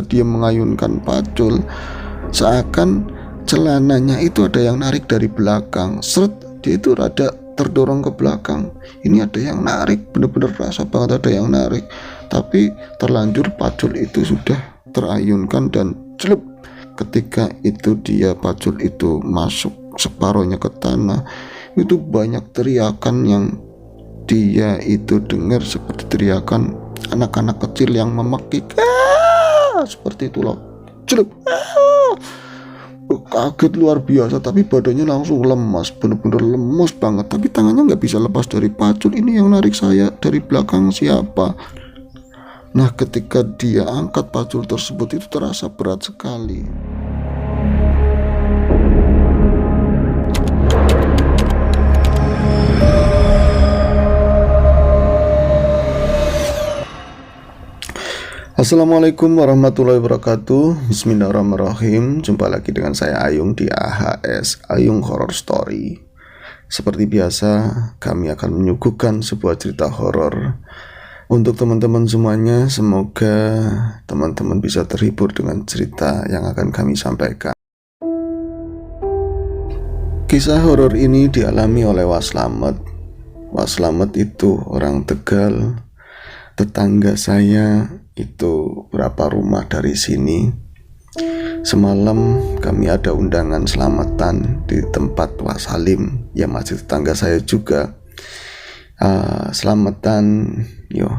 dia mengayunkan pacul, seakan celananya itu ada yang narik dari belakang. Seret, dia itu rada terdorong ke belakang. Ini ada yang narik, bener-bener rasa banget ada yang narik. Tapi terlanjur pacul itu sudah terayunkan dan celup. Ketika itu dia pacul itu masuk separohnya ke tanah, itu banyak teriakan yang dia itu dengar seperti teriakan anak-anak kecil yang memekik, seperti itu loh. Celup. Kaget luar biasa, tapi badannya langsung lemas, bener-bener lemas banget. Tapi tangannya nggak bisa lepas dari pacul. Ini yang narik saya dari belakang siapa? Nah, ketika dia angkat pacul tersebut, itu terasa berat sekali. Assalamualaikum warahmatullahi wabarakatuh. Bismillahirrahmanirrahim. Jumpa lagi dengan saya Ayung di AHS Ayung Horror Story. Seperti biasa, kami akan menyuguhkan sebuah cerita horor untuk teman-teman semuanya. Semoga teman-teman bisa terhibur dengan cerita yang akan kami sampaikan. Kisah horor ini dialami oleh Waslamet. Waslamet itu orang Tegal, tetangga saya itu berapa rumah dari sini. Semalam kami ada undangan selamatan di tempat Wasalim, ya masih tetangga saya juga. Selamatan,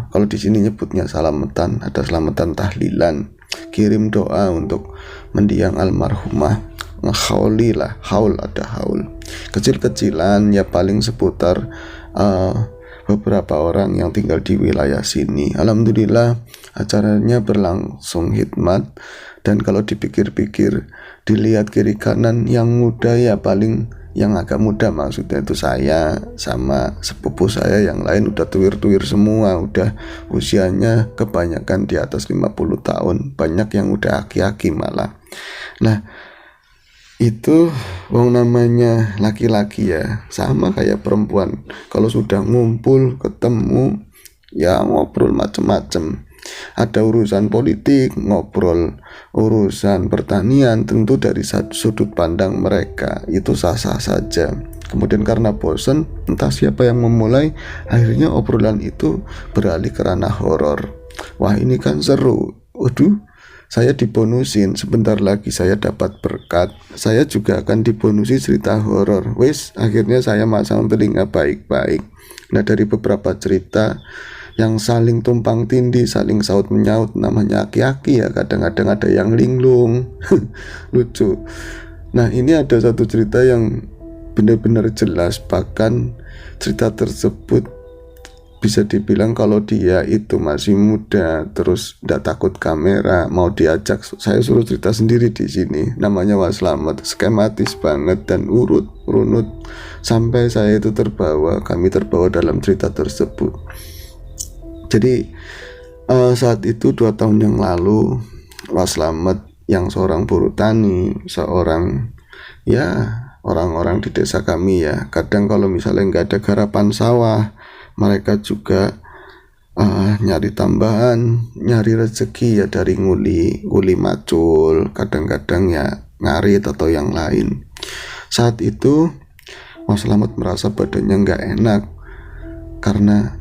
kalau di sini nyebutnya selamatan, ada selamatan tahlilan, kirim doa untuk mendiang almarhumah, ngehauli lah, haul, ada haul, kecil-kecilan ya, paling seputar beberapa orang yang tinggal di wilayah sini. Alhamdulillah acaranya berlangsung hikmat, dan kalau dipikir-pikir, dilihat kiri kanan yang muda ya paling yang agak muda, maksudnya itu saya sama sepupu saya, yang lain udah tuir-tuir semua, udah usianya kebanyakan di atas 50 tahun, banyak yang udah aki-aki malah. Nah, itu wong namanya laki-laki ya, sama kayak perempuan, kalau sudah ngumpul ketemu ya ngobrol macem-macem. Ada urusan politik, ngobrol urusan pertanian, tentu dari sudut pandang mereka itu sah-sah saja. Kemudian karena bosan, entah siapa yang memulai, akhirnya obrolan itu beralih ke ranah horor. Wah, ini kan seru. Waduh, saya dibonusin, sebentar lagi saya dapat berkat, saya juga akan dibonusi cerita horor. Wes, akhirnya saya masang telinga baik-baik. Nah, dari beberapa cerita yang saling tumpang tindih, saling saut menyaut, namanya aki-aki ya, kadang-kadang ada yang linglung. Lucu. Nah, ini ada satu cerita yang benar-benar jelas, bahkan cerita tersebut bisa dibilang kalau dia itu masih muda, terus tidak takut kamera, mau diajak saya suruh cerita sendiri di sini. Namanya Waslamet, skematis banget dan runut sampai saya itu kami terbawa dalam cerita tersebut. Jadi saat itu 2 tahun yang lalu, Waslamet yang seorang buruh tani, seorang orang-orang di desa kami ya, kadang kalau misalnya nggak ada garapan sawah, mereka juga nyari tambahan, nyari rezeki ya dari nguli macul, kadang-kadang ya ngarit atau yang lain. Saat itu Waslamet merasa badannya nggak enak karena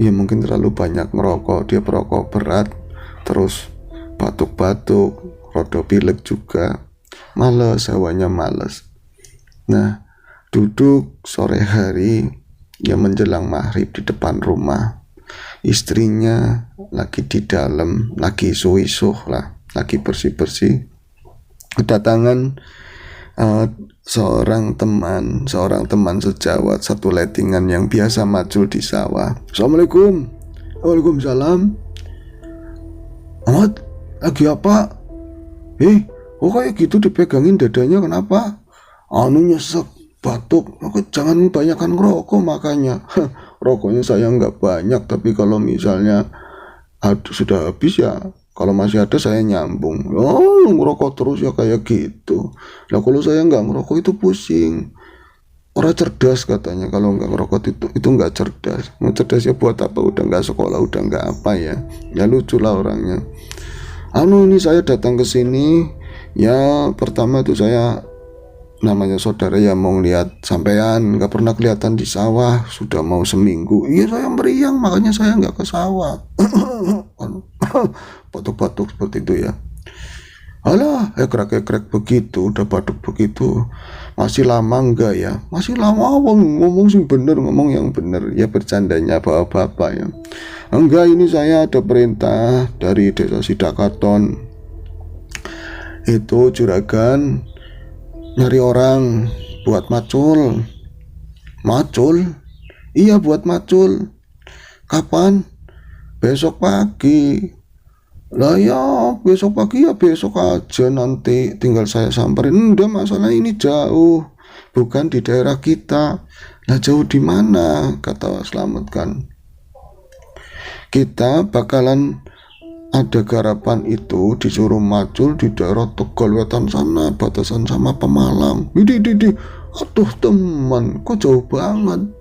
ya mungkin terlalu banyak ngerokok. Dia perokok berat, terus batuk-batuk, rodo pilek juga, males, hawanya males. Nah, duduk sore hari ya menjelang maghrib di depan rumah, istrinya lagi di dalam, lagi isuh-isuh lah, lagi bersih-bersih. Kedatangan seorang teman sejawat satu lettingan yang biasa macul di sawah. Assalamualaikum. Waalaikumsalam. Ahmad, lagi apa? Kok kayak gitu dipegangin dadanya, kenapa? Nyesek, batuk. Jangan banyakkan ngerokok makanya. Rokoknya saya nggak banyak, tapi kalau misalnya sudah habis ya, kalau masih ada saya nyambung. Ngerokok terus ya kayak gitu. Nah, kalau saya nggak ngerokok itu pusing. Orang cerdas katanya, kalau nggak ngerokok itu nggak cerdas. Mau cerdas ya buat apa? Udah nggak sekolah, udah nggak apa ya. Ya lucu lah orangnya. Ini saya datang ke sini ya, pertama itu saya namanya saudara ya mau lihat sampean, nggak pernah kelihatan di sawah sudah mau seminggu. Iya saya meriang, makanya saya nggak ke sawah. Batuk-batuk seperti itu ya. Alah, ekrek begitu, udah batuk begitu. Masih lama enggak ya? Masih lama, ngomong sih bener, ngomong yang bener. Ya bercandanya bapak-bapak ya. Enggak, ini saya ada perintah dari Desa Sidakaton. Itu juragan nyari orang buat macul. Macul? Iya buat macul. Kapan? Besok pagi. Lah ya besok pagi ya besok aja, nanti tinggal saya samperin. Udah, masalah ini jauh, bukan di daerah kita. Lah jauh di mana? Kata Slamet kan. Kita bakalan ada garapan itu disuruh macul di daerah Tegal Wetan sana, batasan sama Pemalang. Aduh teman, kok jauh banget.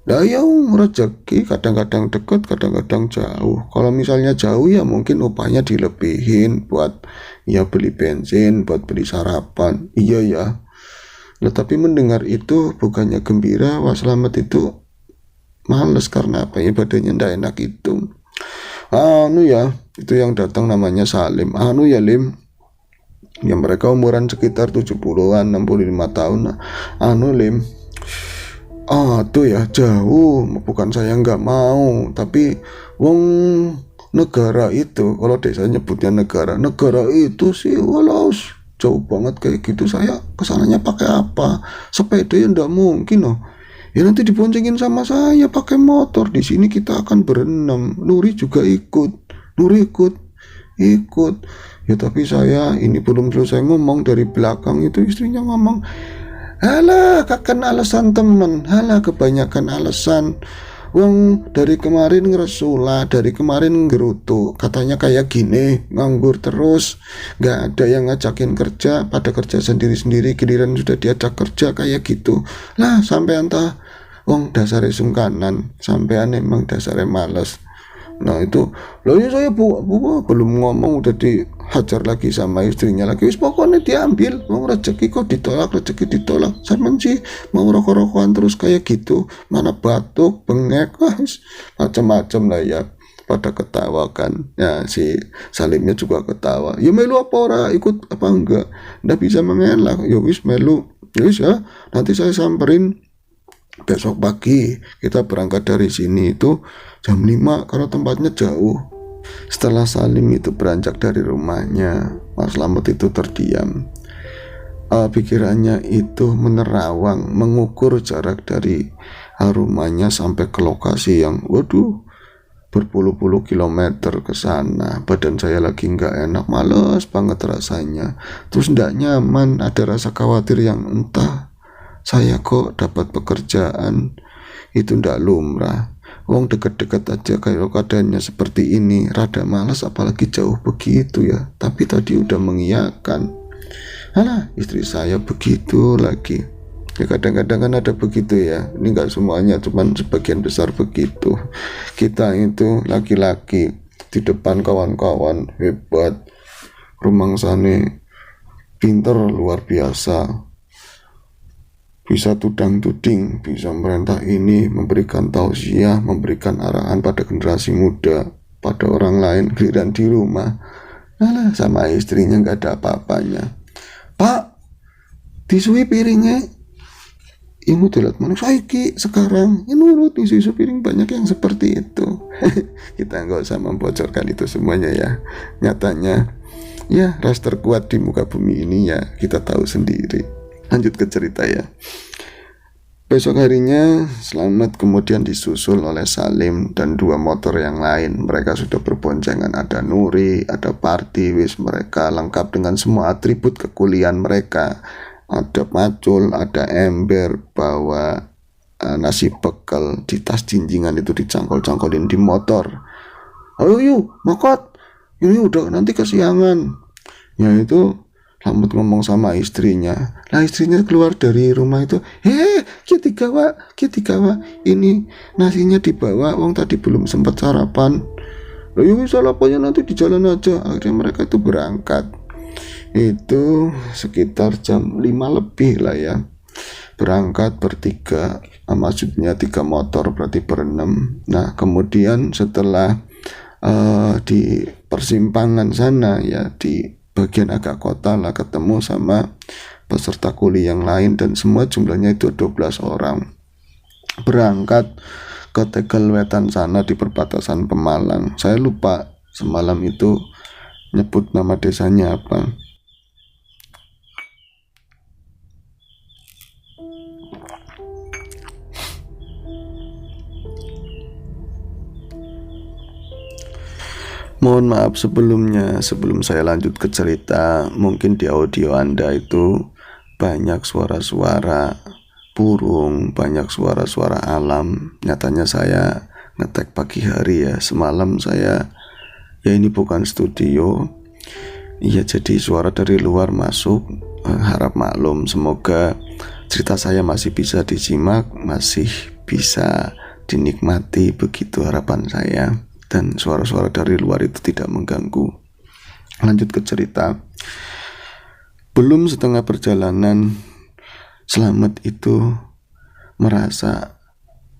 Lah ya rezeki kadang-kadang dekat, kadang-kadang jauh. Kalau misalnya jauh ya mungkin upahnya dilebihin buat ya beli bensin, buat beli sarapan. Iya ya. Lah tapi mendengar itu bukannya gembira, Wah Slamet itu males karena apa ya, badannya ndak enak itu. Ya, itu yang datang namanya Salim. Ya Lim. Ya mereka umuran sekitar 70-an, 65 tahun. Lim. Tuh ya jauh, bukan saya nggak mau, tapi wong negara itu, kalau desa nyebutnya negara itu sih walau jauh banget kayak gitu, saya kesananya pakai apa? Sepeda ya nggak mungkin loh. Ya nanti diboncengin sama saya pakai motor. Di sini kita akan berenam. Nuri juga ikut. Ya tapi saya ini belum selesai ngomong, dari belakang itu istrinya ngomong, halah kakan alasan temen, halah kebanyakan alasan. Wong dari kemarin ngeresula, dari kemarin ngerutu, katanya kayak gini, nganggur terus, gak ada yang ngajakin kerja, pada kerja sendiri-sendiri, giliran sudah diajak kerja kayak gitu. Lah sampai entah, wong dasare sungkanan, sampean emang dasare males. Nah itu, loh ya saya belum ngomong udah dihajar lagi sama istrinya lagi. Wis pokoknya diambil, mau rezeki kok ditolak. Sampean sih mau rokok-rokokan terus kayak gitu, mana batuk, bengek, macam-macam lah ya. Pada ketawa kan. Ya si Salimnya juga ketawa. Ya melu apa ora, ikut apa enggak? Nggak bisa mengelak. Ya wis melu. Ya wis ya, nanti saya samperin besok pagi. Kita berangkat dari sini itu jam 5 karena tempatnya jauh. Setelah Salim itu beranjak dari rumahnya, Mas Slamet itu terdiam. Pikirannya itu menerawang, mengukur jarak dari rumahnya sampai ke lokasi yang berpuluh-puluh kilometer ke sana. Badan saya lagi nggak enak, males banget rasanya. Terus nggak nyaman, ada rasa khawatir yang entah saya kok dapat pekerjaan itu ndak lumrah. Wong deket-deket aja kayak keadaannya seperti ini, rada malas apalagi jauh begitu ya. Tapi tadi udah mengiyakan. Alah, istri saya begitu lagi. Ya kadang-kadang kan ada begitu ya. Ini nggak semuanya, cuman sebagian besar begitu. Kita itu laki-laki di depan kawan-kawan hebat, rumangsane pinter luar biasa. Bisa tudang-tuding, bisa merintah ini, memberikan tausiah, memberikan arahan pada generasi muda, pada orang lain, giliran di rumah, sama istrinya nggak ada apa-apanya. Pak, disui piringnya, imu telat mana saiki sekarang, nurut isu piring, banyak yang seperti itu. Kita nggak usah membocorkan itu semuanya ya. Nyatanya, ya ras terkuat di muka bumi ini ya kita tahu sendiri. Lanjut ke cerita ya. Besok harinya Slamet kemudian disusul oleh Salim dan 2 motor yang lain. Mereka sudah berboncengan, ada Nuri, ada Parti, wis mereka lengkap dengan semua atribut kekuliahan mereka. Ada macul, ada ember, bawa nasi bekal di tas jinjingan itu dicangkol-cangkolin di motor. Ayo yuk, makot. Ini udah nanti kesiangan. Ya itu Slamet ngomong sama istrinya. Lah istrinya keluar dari rumah itu, kita gawa, ini nasinya dibawa, wong tadi belum sempat sarapan. Loh ya salah apanya, nanti di jalan aja. Akhirnya mereka itu berangkat. Itu sekitar jam 5 lebih lah ya. Berangkat bertiga, maksudnya 3 motor berarti berenam. Nah kemudian setelah di persimpangan sana ya, di bagian agak kota lah, ketemu sama peserta kuli yang lain dan semua jumlahnya itu 12 orang. Berangkat ke Tegal Wetan sana di perbatasan Pemalang. Saya lupa semalam itu nyebut nama desanya apa. Mohon maaf sebelumnya, sebelum saya lanjut ke cerita, mungkin di audio Anda itu banyak suara-suara burung, banyak suara-suara alam. Nyatanya saya ngetek pagi hari ya, semalam saya, ya ini bukan studio, iya jadi suara dari luar masuk. Harap maklum, semoga cerita saya masih bisa disimak, masih bisa dinikmati, begitu harapan saya. Dan suara-suara dari luar itu tidak mengganggu. Lanjut ke cerita. Belum setengah perjalanan, Slamet itu merasa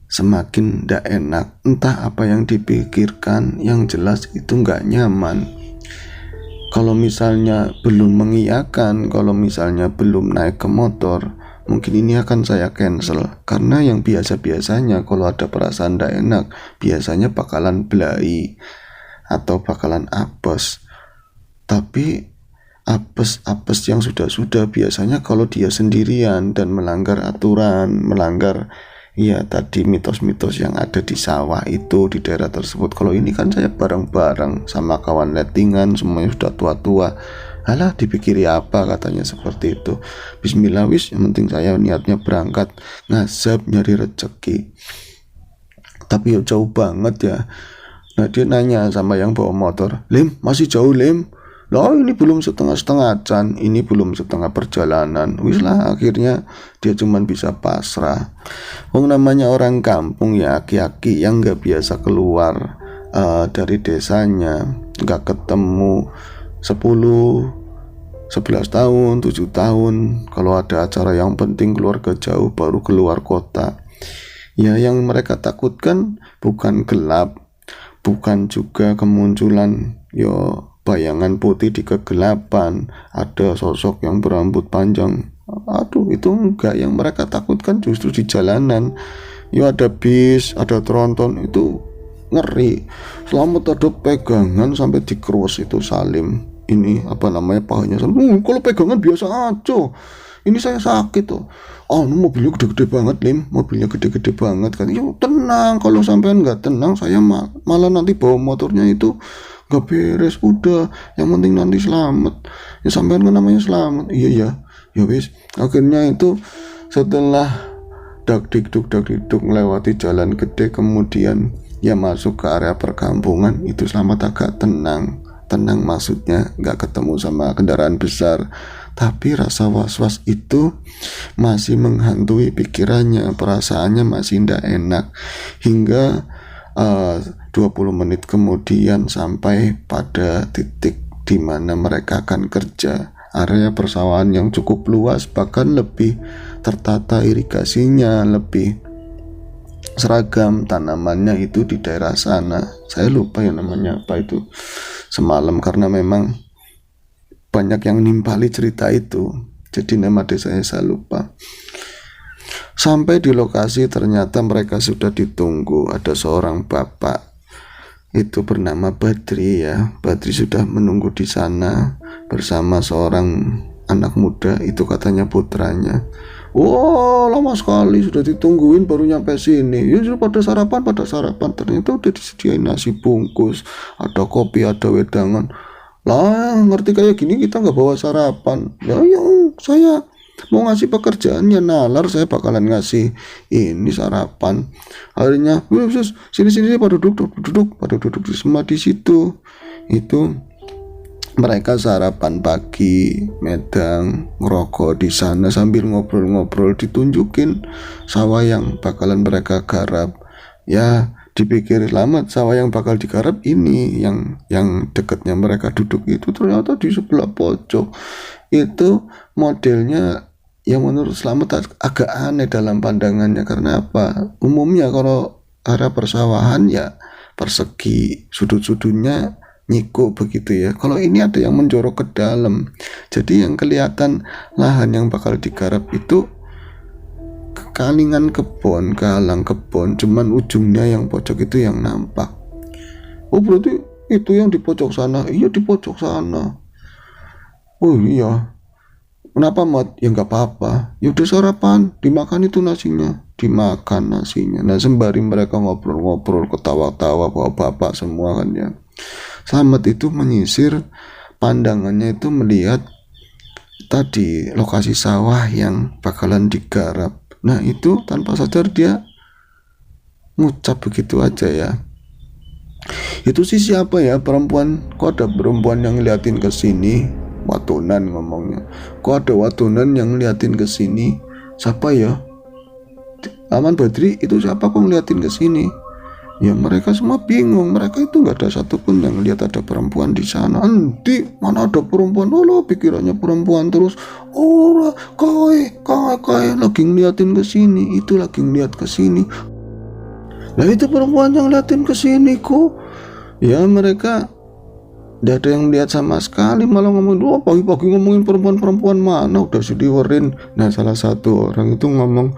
semakin tidak enak. Entah apa yang dipikirkan, yang jelas itu nggak nyaman. Kalau misalnya belum mengiyakan, kalau misalnya belum naik ke motor, mungkin ini akan saya cancel. Karena yang biasa-biasanya kalau ada perasaan tidak enak, biasanya bakalan belai atau bakalan apes. Tapi apes yang sudah biasanya kalau dia sendirian dan melanggar aturan, melanggar ya tadi mitos-mitos yang ada di sawah itu, di daerah tersebut. Kalau ini kan saya bareng-bareng sama kawan lettingan, semuanya sudah tua-tua. Alah, dipikiri apa, katanya seperti itu. Bismillah wis, yang penting saya niatnya berangkat ngazab nyari rezeki. Tapi ya jauh banget ya. Nah dia nanya sama yang bawa motor, "Lim, masih jauh Lim?" "Loh ini belum setengah Chan, ini belum setengah perjalanan." Wis lah, akhirnya dia cuman bisa pasrah. Namanya orang kampung ya, aki-aki yang gak biasa keluar dari desanya, gak ketemu 10-11 tahun, 7 tahun. Kalau ada acara yang penting keluarga jauh baru keluar kota. Ya yang mereka takutkan bukan gelap, bukan juga kemunculan bayangan putih di kegelapan, ada sosok yang berambut panjang. Aduh, itu enggak. Yang mereka takutkan justru di jalanan. Ada bis, ada tronton, itu ngeri. Selamat ada pegangan sampai dikerus itu Salim. Ini pahanya Salim. Kalau pegangan biasa aja. Ini saya sakit tuh. Mobilnya gede-gede banget Lim, mobilnya gede-gede banget kan. Yuk tenang, kalau sampean nggak tenang saya malah nanti bawa motornya itu nggak beres. Udah, yang penting nanti selamat. Ya sampean kan namanya selamat. Iya ya wis. Akhirnya itu setelah dak-dikduk melewati jalan gede, kemudian ya masuk ke area perkampungan, itu Selamat agak tenang maksudnya nggak ketemu sama kendaraan besar, tapi rasa was-was itu masih menghantui pikirannya, perasaannya masih tidak enak. Hingga 20 menit kemudian sampai pada titik di mana mereka akan kerja. Area persawahan yang cukup luas, bahkan lebih tertata irigasinya, lebih seragam tanamannya itu di daerah sana. Saya lupa ya namanya apa itu semalam, karena memang banyak yang nimpali cerita itu, jadi nama desanya saya lupa. Sampai di lokasi ternyata mereka sudah ditunggu. Ada seorang bapak, itu bernama Badri ya. Badri sudah menunggu di sana bersama seorang anak muda, itu katanya putranya. Lama sekali sudah ditungguin baru nyampe sini. Ya sudah pada sarapan. Ternyata udah disediain nasi bungkus, ada kopi, ada wedangan. Lah ngerti kayak gini kita nggak bawa sarapan. Ya saya mau ngasih pekerjaan ya nalar, saya bakalan ngasih ini sarapan. Akhirnya sini pada duduk semua di situ. Itu mereka sarapan pagi, medang, ngerokok di sana sambil ngobrol-ngobrol, ditunjukin sawah yang bakalan mereka garap. Ya Dipikir Slamet, sawah yang bakal digarap ini, yang dekatnya mereka duduk itu ternyata di sebelah pojok. Itu modelnya yang menurut Slamet agak aneh dalam pandangannya. Karena apa? Umumnya kalau area persawahan ya persegi, sudut-sudutnya nyiku begitu ya. Kalau ini ada yang menjorok ke dalam, jadi yang kelihatan lahan yang bakal digarap itu kalingan kebon, kalang kebon, cuman ujungnya yang pojok itu yang nampak. Oh berarti itu yang di pojok sana? Iya di pojok sana. Oh iya, kenapa Mat? Ya nggak apa-apa, ya udah sarapan, dimakan itu nasinya, dimakan nasinya. Nah sembari mereka ngobrol-ngobrol, ketawa-tawa, bapak-bapak semua kan ya, Slamet itu menyisir, pandangannya itu melihat tadi lokasi sawah yang bakalan digarap. Nah itu tanpa sadar dia ngucap begitu aja ya. Itu sih siapa ya perempuan? Kok ada perempuan yang ngeliatin ke sini? Watunan ngomongnya. Kok ada watunan yang ngeliatin ke sini? Siapa ya? Aman Badri, itu siapa kok ngeliatin ke sini? Ya mereka semua bingung, mereka itu nggak ada satupun yang lihat ada perempuan di sana. Nanti mana ada perempuan? Oh pikirannya perempuan terus. Oh kae lagi ngeliatin ke sini, itu lagi ngeliat ke sini. Nah itu perempuan yang ngeliatin ke sini kok. Ya mereka tidak ada yang lihat sama sekali, malah ngomong, pagi-pagi ngomongin perempuan mana, udah diwerin. Nah salah satu orang itu ngomong,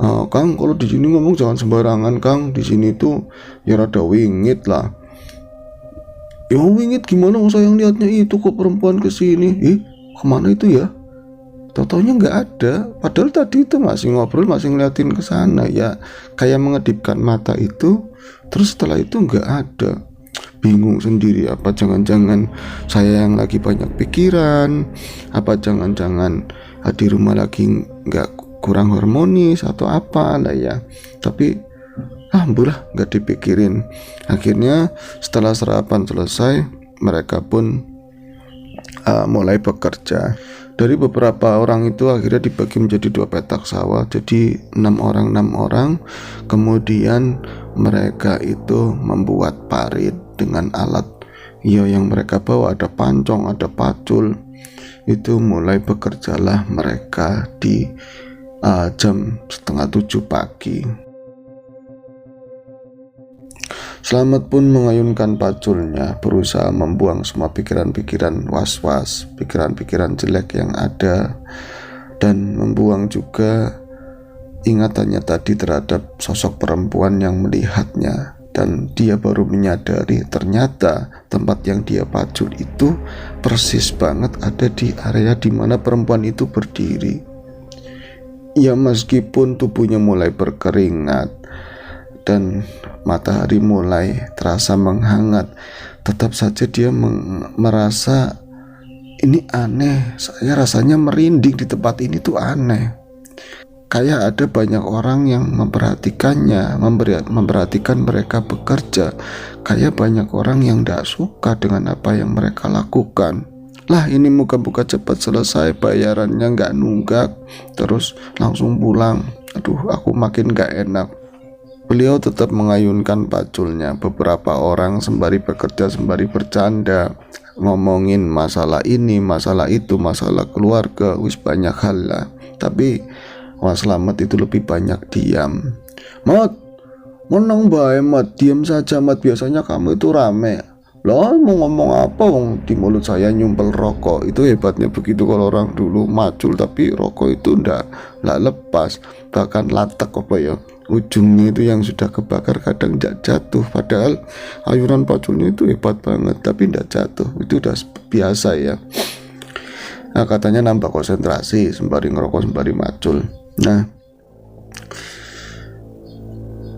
Kang, kalau di sini ngomong jangan sembarangan, Kang. Di sini tuh ya rada wingit lah. Ya wingit gimana? Saya yang lihatnya itu kok perempuan kesini. Kemana itu ya? Totonya nggak ada. Padahal tadi itu masih ngobrol, masih ngeliatin ke sana ya, kayak mengedipkan mata itu. Terus setelah itu nggak ada. Bingung sendiri, apa jangan-jangan saya yang lagi banyak pikiran? Apa jangan-jangan di rumah lagi nggak kurang harmonis atau apa lah ya. Tapi alhamdulillah nggak dipikirin. Akhirnya setelah sarapan selesai, mereka pun mulai bekerja. Dari beberapa orang itu akhirnya dibagi menjadi 2 petak sawah, jadi 6 orang. Kemudian mereka itu membuat parit dengan alat yang mereka bawa, ada pancong, ada pacul. Itu mulai bekerjalah mereka di jam 6:30 pagi. Slamet pun mengayunkan paculnya, berusaha membuang semua pikiran-pikiran was-was, pikiran-pikiran jelek yang ada, dan membuang juga ingatannya tadi terhadap sosok perempuan yang melihatnya. Dan dia baru menyadari ternyata tempat yang dia pacul itu persis banget ada di area di mana perempuan itu berdiri. Ya meskipun tubuhnya mulai berkeringat dan matahari mulai terasa menghangat, tetap saja dia merasa ini aneh. Saya rasanya merinding di tempat ini tuh aneh. Kayak ada banyak orang yang memperhatikannya, memperhatikan mereka bekerja. Kayak banyak orang yang tidak suka dengan apa yang mereka lakukan. Lah ini muka-muka cepat selesai, bayarannya nggak nunggak, terus langsung pulang. Aduh, aku makin nggak enak. Beliau tetap mengayunkan paculnya. Beberapa orang sembari bekerja, sembari bercanda, ngomongin masalah ini, masalah itu, masalah keluarga, wis banyak hal lah. Tapi Slamet itu lebih banyak diam. Mat, menang bae Mat, diam saja Mat, biasanya kamu itu rame. Loh mau ngomong apa, wong di mulut saya nyumpel rokok. Itu hebatnya begitu kalau orang dulu macul, tapi rokok itu ndak lepas, bahkan latek apa ya, ujungnya itu yang sudah kebakar kadang ndak jatuh. Padahal ayunan paculnya itu hebat banget, tapi ndak jatuh. Itu udah biasa ya. Nah katanya nambah konsentrasi sembari ngerokok sembari macul. Nah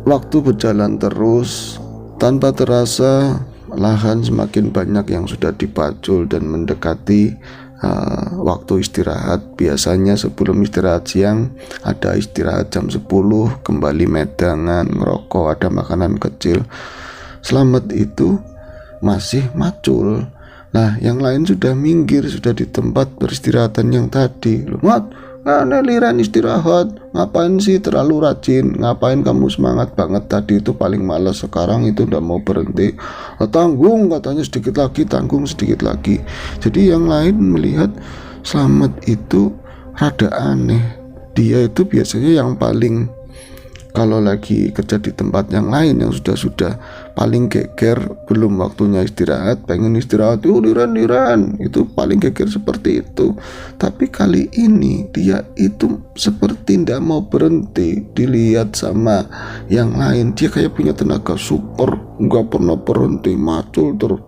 waktu berjalan terus, tanpa terasa lahan semakin banyak yang sudah dipacul dan mendekati waktu istirahat. Biasanya sebelum istirahat siang ada istirahat jam 10, kembali medangan, ngerokok, ada makanan kecil. Slamet itu masih macul. Nah yang lain sudah minggir, sudah di tempat peristirahatan yang tadi. Loh Mat, liran istirahat, ngapain sih terlalu rajin, ngapain kamu semangat banget, tadi itu paling males, sekarang itu udah mau berhenti. Tanggung katanya sedikit lagi, tanggung sedikit lagi. Jadi yang lain melihat Slamet itu rada aneh. Dia itu biasanya yang paling, kalau lagi kerja di tempat yang lain yang sudah paling geger, belum waktunya istirahat, pengen istirahat, liran, itu paling geger seperti itu. Tapi kali ini dia itu seperti tidak mau berhenti. Dilihat sama yang lain, dia kayak punya tenaga super, nggak pernah berhenti, macul terus,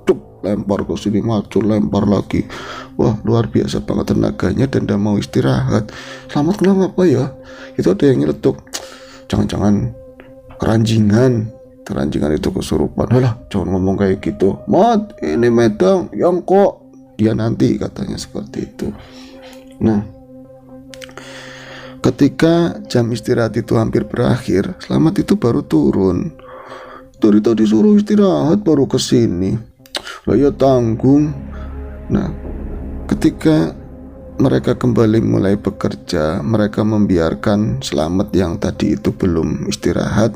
lempar ke sini, macul, lempar lagi. Wah, luar biasa banget tenaganya dan tidak mau istirahat. Selamat kenapa ya? Itu ada yang nyeletuk, jangan-jangan keranjingan itu kesurupan. Alah, jangan ngomong kayak gitu, Mat, ini medang yang kok dia nanti, katanya seperti itu. Nah, ketika jam istirahat itu hampir berakhir, Slamet itu baru turun. Tadi disuruh istirahat baru kesini. Lah ya tanggung. Nah, ketika mereka kembali mulai bekerja, mereka membiarkan Slamet yang tadi itu belum istirahat.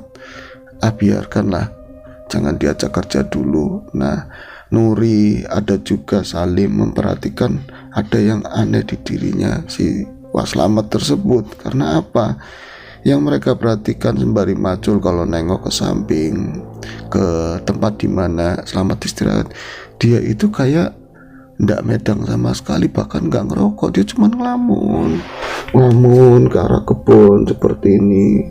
Biarkanlah, jangan diajak kerja dulu. Nah, Nuri, ada juga Salim memperhatikan ada yang aneh di dirinya si Slamet tersebut. Karena apa? Yang mereka perhatikan sembari macul kalau nengok ke samping, ke tempat dimana Slamet istirahat, dia itu kayak ndak medang sama sekali, bahkan nggak ngerokok, dia cuma ngelamun ke arah kebun seperti ini.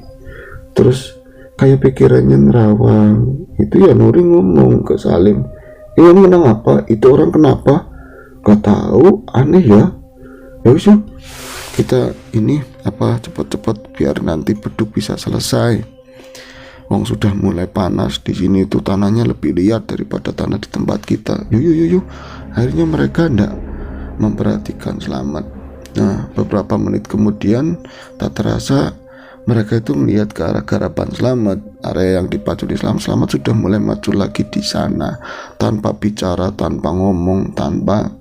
Terus kayak pikirannya nerawang. Itu ya Nuri ngomong ke Salim, ini menang apa? Itu orang kenapa? Gak tahu, aneh ya. Ya wis, kita ini cepet-cepet biar nanti beduk bisa selesai. Wong sudah mulai panas di sini, itu tanahnya lebih liat daripada tanah di tempat kita. Yuk. Akhirnya mereka ndak memperhatikan Slamet. Nah, beberapa menit kemudian tak terasa mereka itu melihat ke arah garapan Slamet, area yang dipaculi Slamet sudah mulai maju lagi di sana, tanpa bicara, tanpa ngomong, tanpa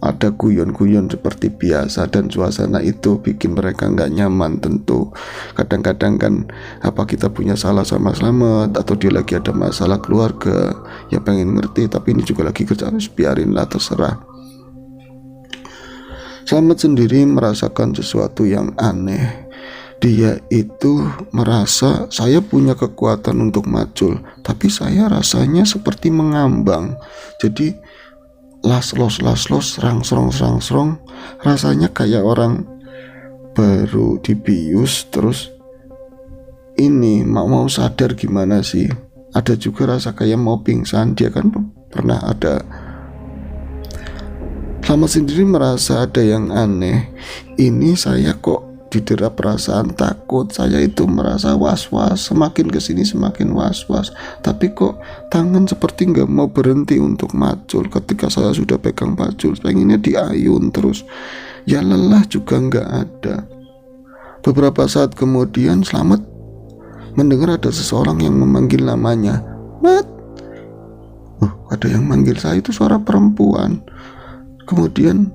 ada guyon-guyon seperti biasa. Dan suasana itu bikin mereka nggak nyaman tentu. Kadang-kadang kan apa kita punya salah sama Slamet, atau dia lagi ada masalah keluarga, ya pengen ngerti, tapi ini juga lagi kerja, biarinlah, terserah. Slamet sendiri merasakan sesuatu yang aneh. Dia itu merasa, saya punya kekuatan untuk macul, tapi saya rasanya seperti mengambang. Jadi las-los, serang-serong, rasanya kayak orang baru dibius terus ini mau sadar gimana sih. Ada juga rasa kayak mau pingsan. Dia kan pernah ada. Slamet sendiri merasa ada yang aneh. Ini saya kok didera perasaan takut, saya itu merasa was-was, semakin kesini semakin was-was, tapi kok tangan seperti nggak mau berhenti untuk macul. Ketika saya sudah pegang macul, pengennya diayun terus, ya lelah juga nggak ada. Beberapa saat kemudian Slamet mendengar ada seseorang yang memanggil namanya, Mat. Ada yang manggil saya, itu suara perempuan. Kemudian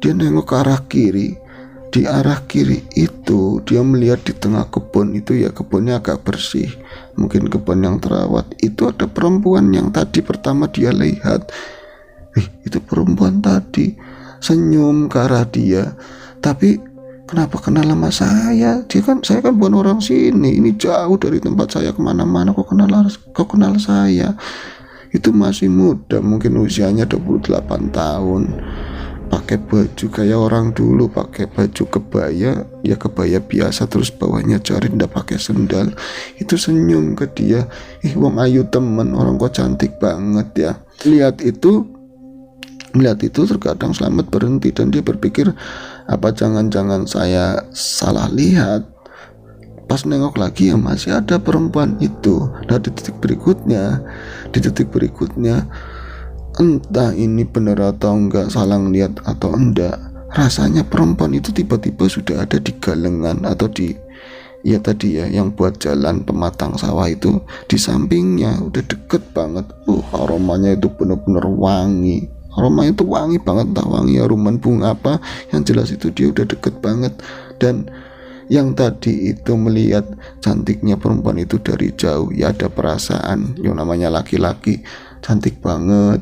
dia nengok ke arah kiri. Di arah kiri itu dia melihat di tengah kebun itu, ya kebunnya agak bersih, mungkin kebun yang terawat. Itu ada perempuan yang tadi pertama dia lihat. Itu perempuan tadi senyum ke arah dia. Tapi kenapa kenal sama saya? Saya kan bukan orang sini, ini jauh dari tempat saya kemana-mana, kok kenal saya? Itu masih muda, mungkin usianya 28 tahun. Pakai baju kayak orang dulu, pakai baju kebaya, ya kebaya biasa, terus bawahnya jari, ndak pakai sendal. Itu senyum ke dia. Wong ayu temen, orang kok cantik banget ya. Melihat itu terkadang Slamet berhenti dan dia berpikir, apa jangan-jangan saya salah lihat. Pas nengok lagi, ya masih ada perempuan itu. Nah, di detik berikutnya entah ini benar atau enggak, salah lihat atau enggak, rasanya perempuan itu tiba-tiba sudah ada di galengan atau di, ya tadi ya yang buat jalan pematang sawah itu, di sampingnya, udah deket banget. Aromanya itu benar-benar wangi, aromanya itu wangi banget, entah wangi aroman bunga apa, yang jelas itu dia udah deket banget. Dan yang tadi itu melihat cantiknya perempuan itu dari jauh, ya ada perasaan, yang namanya laki-laki cantik banget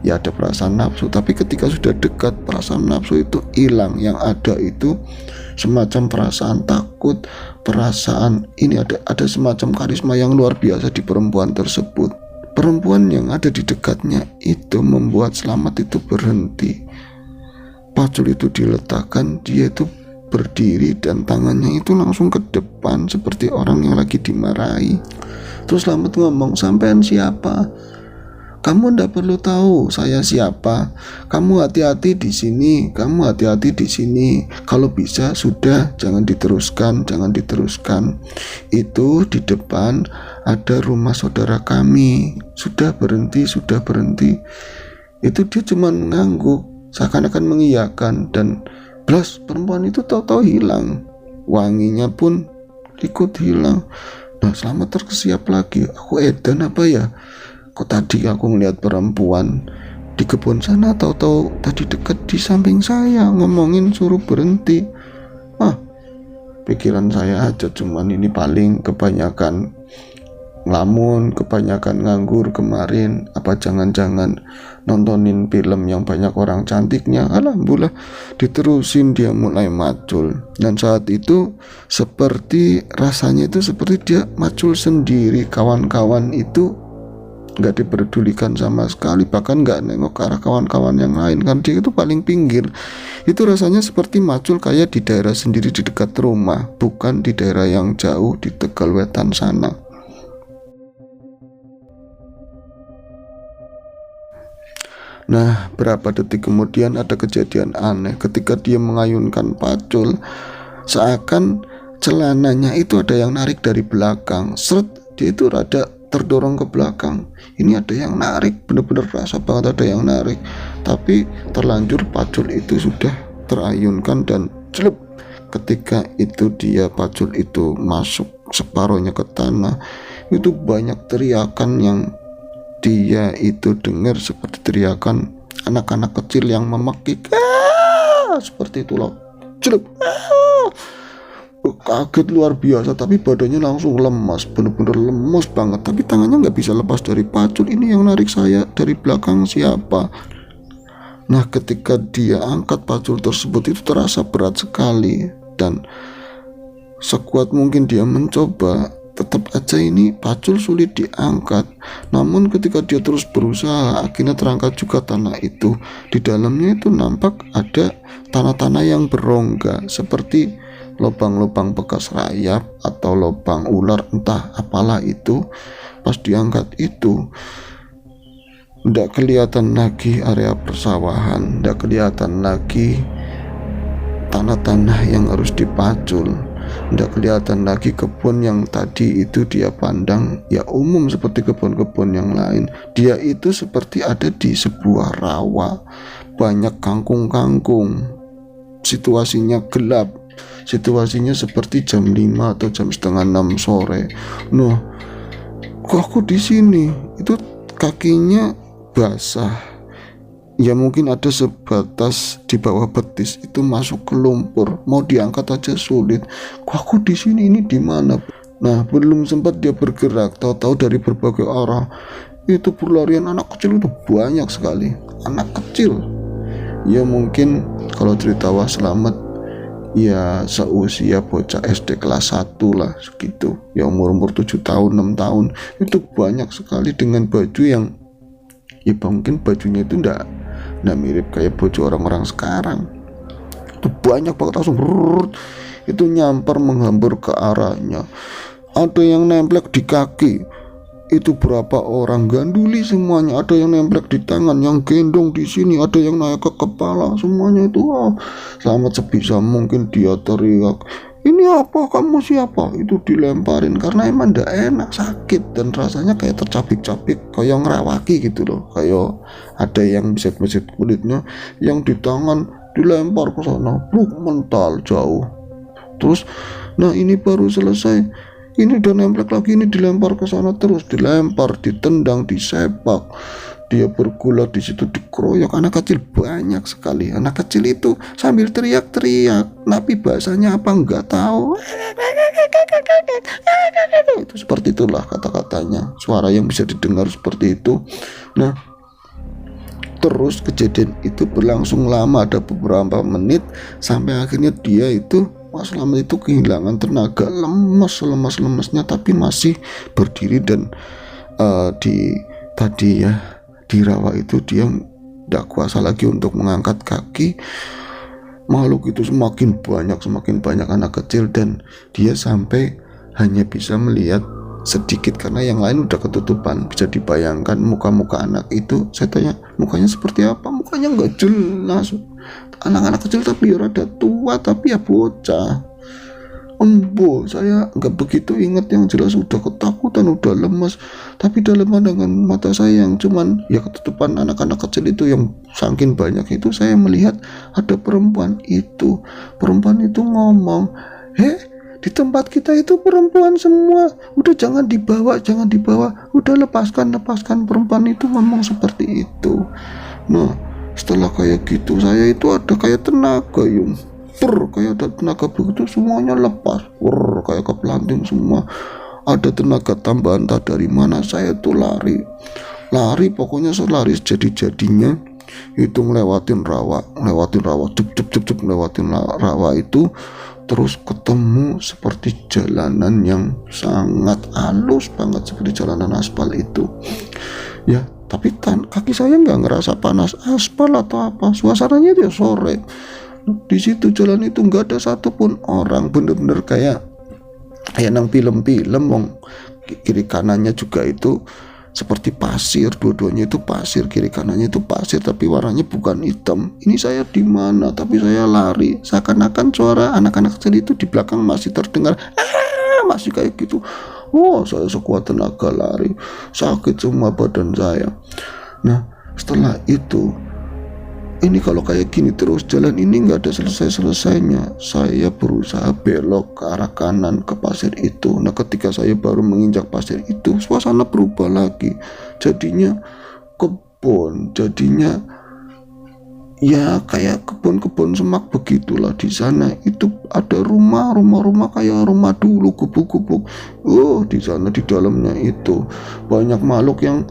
ya ada perasaan nafsu. Tapi ketika sudah dekat, perasaan nafsu itu hilang. Yang ada itu semacam perasaan takut, perasaan ini, ada semacam karisma yang luar biasa di perempuan tersebut. Perempuan yang ada di dekatnya itu membuat Slamet itu berhenti. Pacul itu diletakkan, dia itu berdiri dan tangannya itu langsung ke depan seperti orang yang lagi dimarahi. Terus Slamet ngomong, "Sampean siapa? Kamu ndak perlu tahu saya siapa. Kamu hati-hati di sini. Kamu hati-hati di sini. Kalau bisa sudah jangan diteruskan. Itu di depan ada rumah saudara kami. Sudah berhenti. Itu dia cuma mengangguk, seakan-akan mengiyakan, dan blas perempuan itu tahu-tahu hilang. Wanginya pun ikut hilang. Nah, Slamet terkesiap lagi. Aku edan apa ya? Kok tadi aku ngeliat perempuan di kebun sana, tahu-tahu tadi dekat di samping saya ngomongin suruh berhenti. Pikiran saya aja, cuman ini paling kebanyakan ngelamun, kebanyakan nganggur kemarin, apa jangan-jangan nontonin film yang banyak orang cantiknya. Alhamdulillah diterusin, dia mulai macul. Dan saat itu seperti rasanya itu seperti dia macul sendiri, kawan-kawan itu nggak diperdulikan sama sekali, bahkan nggak nengok ke arah kawan-kawan yang lain, kan dia itu paling pinggir. Itu rasanya seperti macul kayak di daerah sendiri di dekat rumah, bukan di daerah yang jauh di Tegal Wetan sana. Nah, berapa detik kemudian ada kejadian aneh ketika dia mengayunkan pacul, seakan celananya itu ada yang narik dari belakang. Seret, dia itu rada terdorong ke belakang. Ini ada yang narik, bener-bener rasa banget ada yang narik. Tapi terlanjur pacul itu sudah terayunkan dan celup. Ketika itu dia pacul itu masuk separuhnya ke tanah, itu banyak teriakan yang dia itu dengar seperti teriakan anak-anak kecil yang memekik. Seperti itu loh. Celup. Kaget luar biasa, tapi badannya langsung lemas, bener-bener lemas banget. Tapi tangannya nggak bisa lepas dari pacul. Ini yang narik saya dari belakang siapa? Nah, ketika dia angkat pacul tersebut itu terasa berat sekali, dan sekuat mungkin dia mencoba, tetap aja ini pacul sulit diangkat. Namun ketika dia terus berusaha, akhirnya terangkat juga tanah itu. Di dalamnya itu nampak ada tanah-tanah yang berongga, seperti lubang-lubang bekas rayap atau lubang ular, entah apalah itu. Pas diangkat itu ndak kelihatan lagi area persawahan, ndak kelihatan lagi tanah-tanah yang harus dipacul, ndak kelihatan lagi kebun yang tadi itu dia pandang ya umum seperti kebun-kebun yang lain. Dia itu seperti ada di sebuah rawa, banyak kangkung-kangkung, situasinya gelap. Situasinya seperti jam 5 atau jam setengah 6 sore. Nah, kok aku di sini? Itu kakinya basah. Ya mungkin ada sebatas di bawah betis, itu masuk ke lumpur. Mau diangkat aja sulit. Kok aku di sini? Ini di mana? Nah, belum sempat dia bergerak, tahu-tahu dari berbagai arah itu berlarian anak kecil, itu banyak sekali anak kecil. Ya mungkin kalau cerita Wah Slamet ya seusia bocah SD kelas 1 lah segitu, ya umur 7 tahun 6 tahun. Itu banyak sekali dengan baju yang ya mungkin bajunya itu ndak mirip kayak baju orang-orang sekarang. Itu banyak banget, langsung itu nyampar menghambur ke arahnya. Ada yang nemplek di kaki, itu berapa orang ganduli semuanya. Ada yang nemplek di tangan, yang gendong di sini, ada yang naik ke kepala, semuanya itu. Slamet sebisa mungkin dia teriak, "Ini apa? Kamu siapa?" Itu dilemparin karena emang ndak enak, sakit, dan rasanya kayak tercabik-cabik, kayak ngerawaki gitu loh, kayak ada yang beset-beset kulitnya. Yang di tangan dilempar ke sana, mental jauh. Terus nah ini baru selesai, ini udah nemplek lagi, ini dilempar ke sana, terus dilempar, ditendang, disepak. dia bergulat di situ, dikeroyok anak kecil banyak sekali. Anak kecil itu sambil teriak-teriak, tapi bahasanya apa nggak tahu. Itu seperti itulah kata-katanya, suara yang bisa didengar seperti itu. Nah, terus kejadian itu berlangsung lama, ada beberapa menit, sampai akhirnya dia itu, Mas Slamet itu kehilangan tenaga, lemas-lemesnya, tapi masih berdiri. Dan di rawa itu dia tidak kuasa lagi untuk mengangkat kaki. Makhluk itu semakin banyak anak kecil, dan dia sampai hanya bisa melihat sedikit karena yang lain udah ketutupan. Bisa dibayangkan muka-muka anak itu, saya tanya mukanya seperti apa, mukanya nggak jelas, anak-anak kecil tapi rada tua, tapi ya bocah. Saya nggak begitu ingat, yang jelas udah ketakutan, udah lemas, tapi dalam pandangan mata saya yang cuman ya ketutupan anak-anak kecil itu yang saking banyak itu, saya melihat ada perempuan itu ngomong, di tempat kita itu perempuan semua, udah jangan dibawa, udah lepaskan. Perempuan itu ngomong seperti itu. Nah, setelah kayak gitu, saya itu ada kayak tenaga kayak ada tenaga begitu, semuanya lepas, kayak kepelanting semua. Ada tenaga tambahan tak dari mana, saya tuh lari, pokoknya selari jadi-jadinya itu ngelewatin rawa, ngelewatin rawa itu, terus ketemu seperti jalanan yang sangat halus banget, seperti jalanan aspal itu ya. Tapi kaki saya nggak ngerasa panas aspal atau apa, suasananya dia sore. Di situ jalan itu nggak ada satupun orang, bener-bener kayak nang film-film, wong kiri kanannya juga itu seperti pasir, dua-duanya itu pasir, kiri kanannya itu pasir, tapi warnanya bukan hitam. Ini saya di mana? Tapi saya lari, seakan-akan suara anak-anak kecil itu di belakang masih terdengar, masih kayak gitu. Saya sekuat tenaga lari, sakit semua badan saya. Nah, setelah itu, ini kalau kayak gini terus, jalan ini nggak ada selesainya. Saya berusaha belok ke arah kanan ke pasir itu. Nah, ketika saya baru menginjak pasir itu, suasana berubah lagi. Jadinya kebun, jadinya ya kayak kebun-kebun semak begitulah. Di sana itu ada rumah kayak rumah dulu, gubuk-gubuk. Di sana di dalamnya itu banyak makhluk yang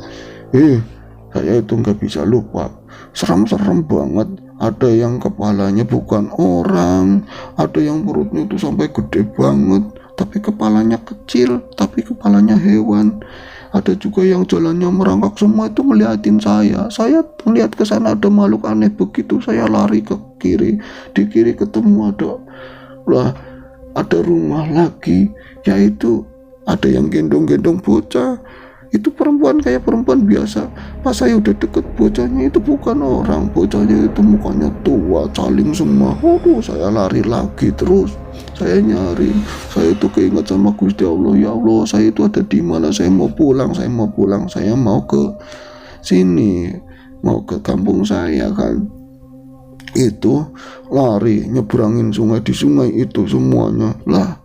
saya itu nggak bisa lupa, serem-serem banget. Ada yang kepalanya bukan orang, ada yang perutnya itu sampai gede banget, tapi kepalanya kecil, tapi kepalanya hewan. Ada juga yang jalannya merangkak, semua itu ngeliatin saya. Saya melihat ke sana ada makhluk aneh begitu, saya lari ke kiri. Di kiri ketemu ada rumah lagi, yaitu ada yang gendong-gendong bocah. Itu perempuan kayak perempuan biasa. Pas saya udah deket, bocahnya itu bukan orang, bocahnya itu mukanya tua, caling semua. Saya lari lagi terus. Saya nyari, saya itu keinget sama Gusti Allah. Ya Allah, saya itu ada di mana? Saya mau pulang. Saya mau ke sini, mau ke kampung saya kan. Itu lari nyebrangin sungai, di sungai itu semuanya lah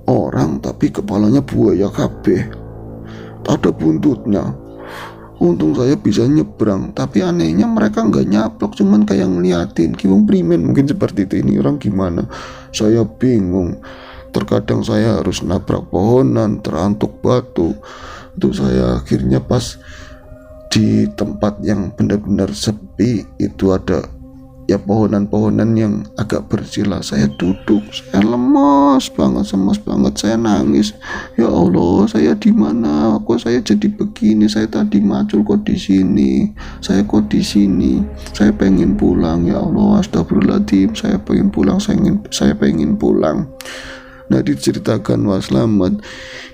orang, tapi kepalanya buaya kabeh, ada buntutnya. Untung saya bisa nyebrang, tapi anehnya mereka nggak nyaplok, cuman kayak ngeliatin, kiwong primen mungkin seperti itu. Ini orang gimana? Saya bingung. Terkadang saya harus nabrak pohonan, terantuk batu. Itu saya akhirnya pas di tempat yang benar-benar sepi itu ada ya pohonan-pohonan yang agak bersila. Saya duduk, saya lemas banget, saya nangis. Ya Allah, saya di mana? Kok saya jadi begini? Saya tadi macul kok di sini. Saya pengen pulang. Ya Allah, astagfirullahaladzim. Saya pengen pulang. Nah, diceritakan Mas Slamet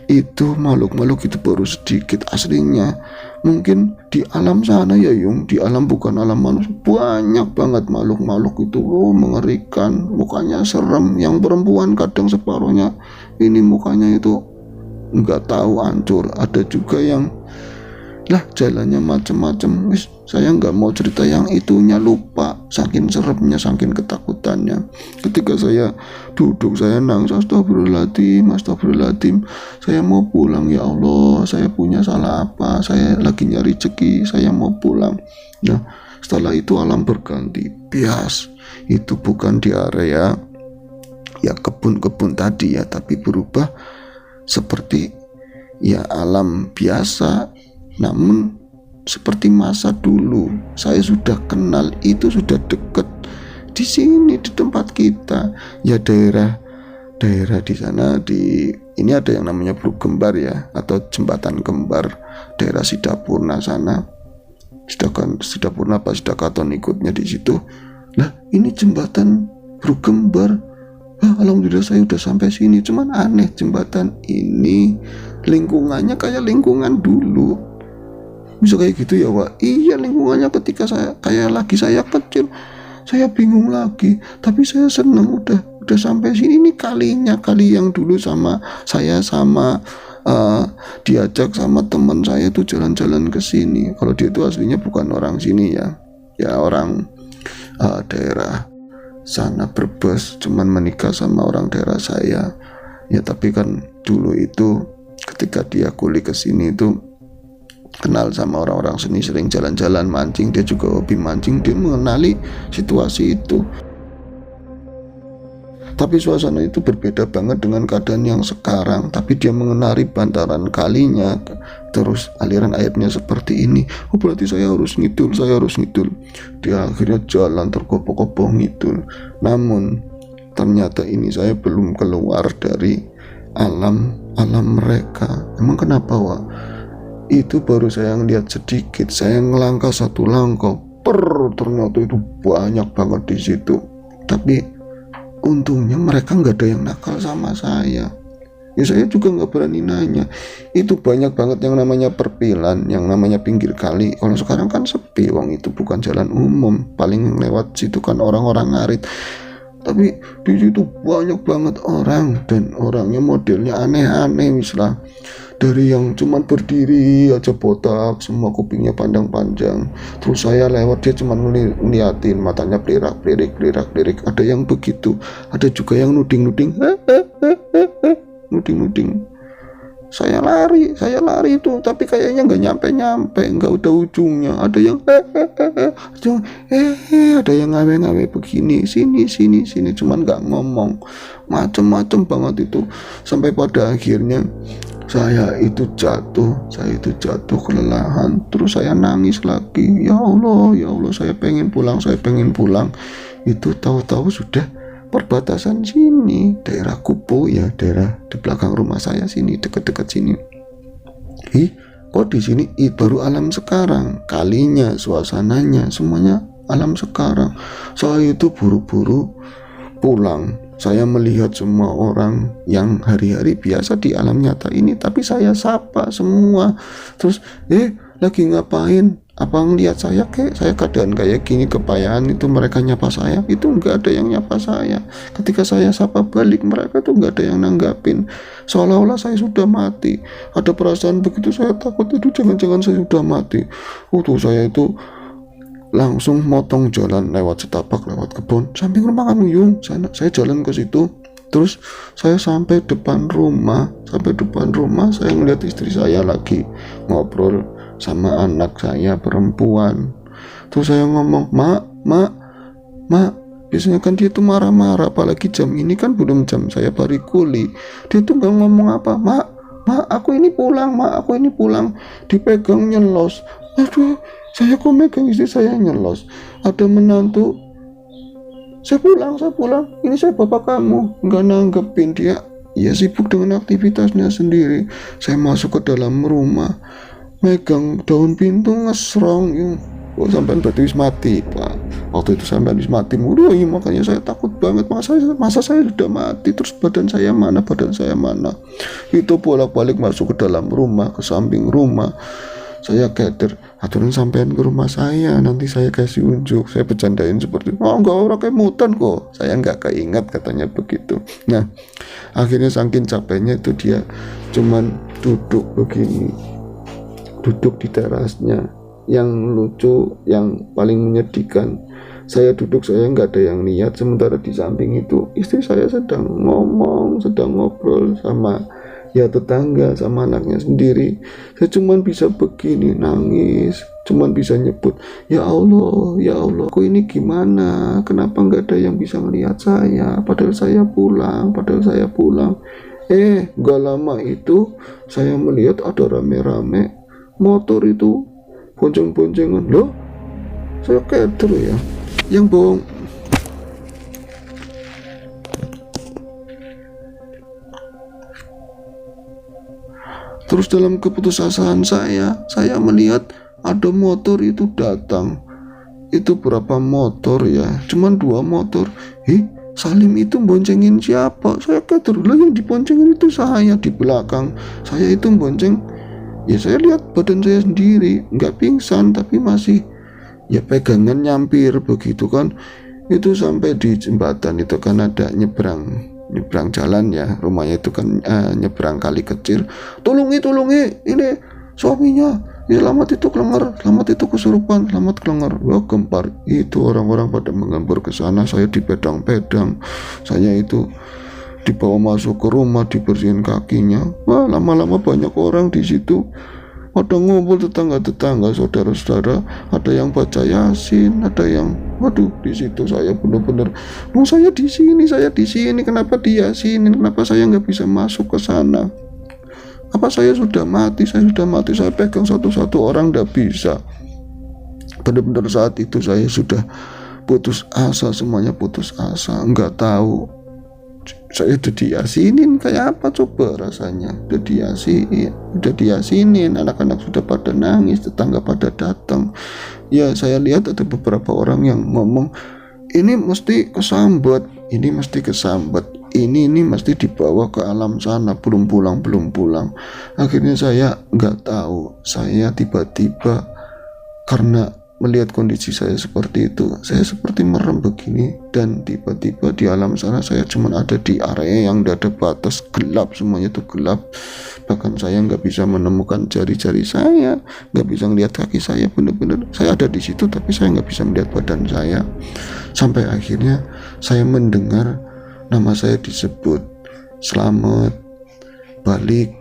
itu makhluk-makhluk itu baru sedikit. Aslinya mungkin di alam sana ya di alam bukan alam manusia, banyak banget makhluk-makhluk itu. Mengerikan, mukanya serem. Yang perempuan kadang separuhnya ini mukanya itu nggak tahu hancur. Ada juga yang jalannya macem-macem. Saya nggak mau cerita yang itunya, lupa, saking seremnya, saking ketakutan. jembatannya. Ketika saya duduk, saya nangis, astagfirullahaladzim, astagfirullahaladzim, saya mau pulang ya Allah, saya punya salah apa, saya lagi nyari rezeki, saya mau pulang. Nah, setelah itu alam berganti, bias. Itu bukan di area ya kebun-kebun tadi ya, tapi berubah seperti ya alam biasa, namun seperti masa dulu saya sudah kenal, itu sudah deket di sini di tempat kita ya, daerah di sana, di ini ada yang namanya Blok Gembar ya, atau jembatan kembar, daerah Sidapurna sana, Sidapurna apa Sidakaton ikutnya di situ. Lah ini jembatan Blok Gembar. Alhamdulillah saya udah sampai sini. Cuman aneh, jembatan ini lingkungannya kayak lingkungan dulu. Bisa kayak gitu ya Wak? Iya, lingkungannya ketika saya kecil, saya bingung lagi. Tapi saya senang udah sampai sini. Ini kali yang dulu sama saya diajak sama teman saya tuh jalan-jalan ke sini. Kalau dia itu aslinya bukan orang sini ya orang daerah sana Brebes, cuman menikah sama orang daerah saya ya. Tapi kan dulu itu ketika dia kuliah ke sini itu kenal sama orang-orang seni, sering jalan-jalan mancing, dia juga hobi mancing, dia mengenali situasi itu. Tapi suasana itu berbeda banget dengan keadaan yang sekarang. Tapi dia mengenali bantaran kalinya, terus aliran airnya seperti ini. Oh berarti saya harus ngidul. Dia akhirnya jalan terkopoh-kopoh ngidul. Namun ternyata ini saya belum keluar dari alam mereka. Emang kenapa Wak? Itu baru saya ngeliat sedikit, saya ngelangkah satu langkah, ternyata itu banyak banget di situ. Tapi untungnya mereka nggak ada yang nakal sama saya. Ya saya juga nggak berani nanya. Itu banyak banget yang namanya perpilan, yang namanya pinggir kali. Kalau sekarang kan sepi, wong itu bukan jalan umum, paling lewat situ kan orang-orang ngarit. Tapi di situ banyak banget orang, dan orangnya modelnya aneh-aneh. Misalnya dari yang cuman berdiri aja botak, semua kupingnya pandang-panjang, terus saya lewat dia cuman ngeliatin, matanya pelirak-pelirik. Ada yang begitu, ada juga yang nuding. Saya lari itu, tapi kayaknya nggak nyampe, nggak ada ujungnya. Ada yang ada yang ngawe-ngawe begini, sini, cuman nggak ngomong, macem-macem banget itu. Sampai pada akhirnya saya itu jatuh kelelahan, terus saya nangis lagi. Ya Allah, saya pengen pulang. Itu tahu-tahu sudah perbatasan sini, daerah Kupo ya, daerah di belakang rumah saya sini, dekat-dekat sini. Kok di sini baru alam sekarang, kalinya, suasananya, semuanya alam sekarang. Saya itu buru-buru pulang. Saya melihat semua orang yang hari-hari biasa di alam nyata ini, tapi saya sapa semua. Terus lagi ngapain? Apa ngelihat saya keadaan kayak gini, kepayahan itu mereka nyapa saya? Itu nggak ada yang nyapa saya. Ketika saya sapa balik, mereka tuh nggak ada yang nanggapin, seolah-olah saya sudah mati. Ada perasaan begitu, saya takut itu jangan-jangan saya sudah mati. Tuh saya itu langsung motong jalan, lewat setapak, lewat kebun samping rumah Kang Yung. Saya jalan ke situ, terus saya sampai depan rumah. Saya ngeliat istri saya lagi ngobrol sama anak saya perempuan. Terus saya ngomong, mak, biasanya kan dia tuh marah-marah, apalagi jam ini kan belum jam saya balik kuli. Dia tuh gak ngomong apa, mak, aku ini pulang, dipegang nyelos. Aduh, saya kok megang istri saya nyelos. Ada menantu, saya pulang, ini saya bapak kamu. Nggak nanggepin dia, ya sibuk dengan aktivitasnya sendiri. Saya masuk ke dalam rumah, megang daun pintu ngesrong. Sampai berarti wis mati Pak. Waktu itu sampai wis mati mulu, makanya saya takut banget. Masa saya sudah mati, terus badan saya mana? Itu bolak-balik masuk ke dalam rumah, ke samping rumah. Saya keder, aturan sampean ke rumah saya, nanti saya kasih unjuk. Saya bercandain seperti, enggak, orang kayak mutan kok. Saya enggak keingat, katanya begitu. Nah, akhirnya saking capeknya itu dia cuman duduk begini, duduk di terasnya. Yang lucu, yang paling menyedihkan, Saya duduk, saya nggak ada yang niat, sementara di samping itu istri saya sedang ngomong, sedang ngobrol sama ya tetangga, sama anaknya sendiri. Saya cuman bisa begini, nangis, cuman bisa nyebut, ya Allah, kok ini gimana, kenapa nggak ada yang bisa melihat saya, padahal saya pulang. Gak lama itu saya melihat ada rame-rame motor itu bonceng-boncengan. Loh, saya keder ya, yang bohong. Terus dalam keputusasaan saya melihat ada motor itu datang. Itu berapa motor ya, cuman 2 motor. Salim itu boncengin siapa? Saya kata lah, yang diboncengin itu saya di belakang. Saya itu bonceng, ya saya lihat badan saya sendiri, nggak pingsan tapi masih ya pegangan nyampir begitu kan. Itu sampai di jembatan itu kan ada nyebrang jalan ya, rumahnya itu kan nyebrang kali kecil. Tolongi ini suaminya. Ya, selamat itu kelengar, selamat itu kesurupan, selamat kelengar. Wah, gempar itu orang-orang pada menggempur ke sana. Saya dipedang-pedang, saya itu dibawa masuk ke rumah, dibersihin kakinya. Wah, lama-lama banyak orang di situ. Ada ngumpul tetangga-tetangga, saudara-saudara, ada yang baca Yasin, ada yang, waduh, di situ saya benar-benar, saya di sini, kenapa di Yasinin, kenapa saya nggak bisa masuk ke sana? Apa saya sudah mati, saya pegang satu-satu orang, nggak bisa. Benar-benar saat itu saya sudah putus asa, semuanya putus asa, nggak tahu saya udah diyasinin kayak apa coba rasanya. Udah diyasinin, anak-anak sudah pada nangis, tetangga pada datang. Ya, saya lihat ada beberapa orang yang ngomong, ini mesti kesambet, ini mesti dibawa ke alam sana, belum pulang. Akhirnya saya nggak tahu, saya tiba-tiba karena melihat kondisi saya seperti itu, saya seperti merem begini, dan tiba-tiba di alam sana saya cuma ada di area yang tidak ada batas, gelap, semuanya itu gelap. Bahkan saya nggak bisa menemukan jari-jari saya, nggak bisa melihat kaki saya, benar-benar saya ada di situ tapi saya nggak bisa melihat badan saya. Sampai akhirnya saya mendengar nama saya disebut, selamat balik,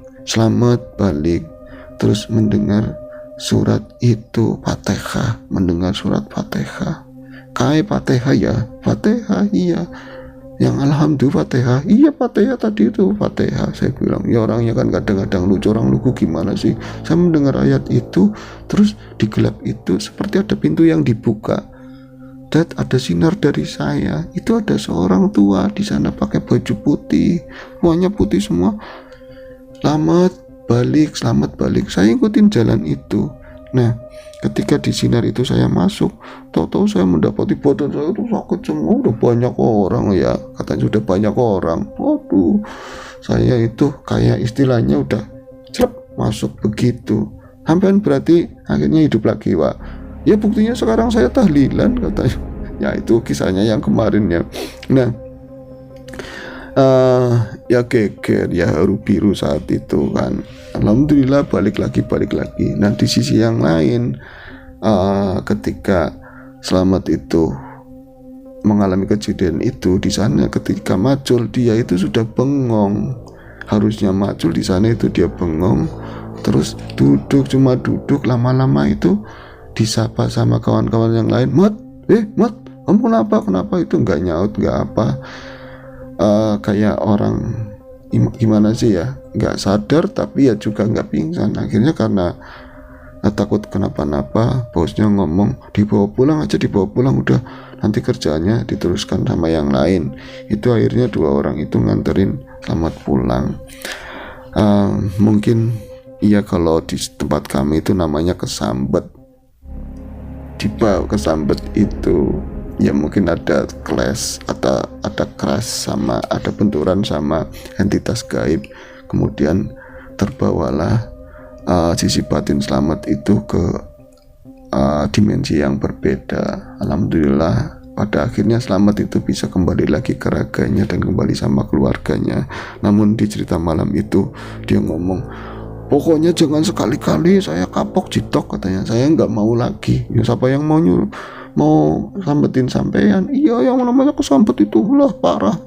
terus mendengar surat itu Fatihah, kayak Fatihah ya, Fatihah iya, yang alhamdulillah Fatihah, iya Fatihah tadi itu Fatihah. Saya bilang, ya orangnya kan kadang-kadang lucu, orang lugu gimana sih. Saya mendengar ayat itu, terus di gelap itu seperti ada pintu yang dibuka. Dan ada sinar dari saya. Itu ada seorang tua di sana pakai baju putih, semuanya putih semua. Selamat balik. Saya ikutin jalan itu. Nah, ketika di sinar itu saya masuk, tahu-tahu saya mendapati badan saya itu sakit semua. Udah banyak orang ya, katanya sudah banyak orang. Waduh, saya itu kayak istilahnya udah masuk begitu. Sampai berarti akhirnya hidup lagi, Pak. Ya buktinya sekarang saya tahlilan katanya. Ya itu kisahnya yang kemarin ya. Nah, ya geger ya, haru biru saat itu kan. Alhamdulillah balik lagi. Nah di sisi yang lain, ketika Selamat itu mengalami kejadian itu di sana, ketika macul dia itu sudah bengong. Harusnya macul di sana itu dia bengong, terus cuma duduk. Lama-lama itu disapa sama kawan-kawan yang lain, Mat, kamu kenapa itu, nggak nyaut, nggak apa, kayak orang gimana sih ya, nggak sadar tapi ya juga nggak pingsan. Akhirnya karena takut kenapa-napa, bosnya ngomong dibawa pulang, udah nanti kerjaannya diteruskan sama yang lain. Itu akhirnya 2 orang itu nganterin Selamat pulang. Mungkin iya, kalau di tempat kami itu namanya kesambet. Dibawa kesambet itu ya mungkin ada clash, ada crash, sama ada benturan sama entitas gaib, kemudian terbawalah sisi batin Selamat itu ke dimensi yang berbeda. Alhamdulillah pada akhirnya Selamat itu bisa kembali lagi ke raganya dan kembali sama keluarganya. Namun di cerita malam itu dia ngomong, pokoknya jangan sekali-kali saya kapok jitok, katanya. Saya nggak mau lagi. Ya siapa yang mau nyuruh mau sampetin sampean. Iya, yang namanya kesambet itu lah parah,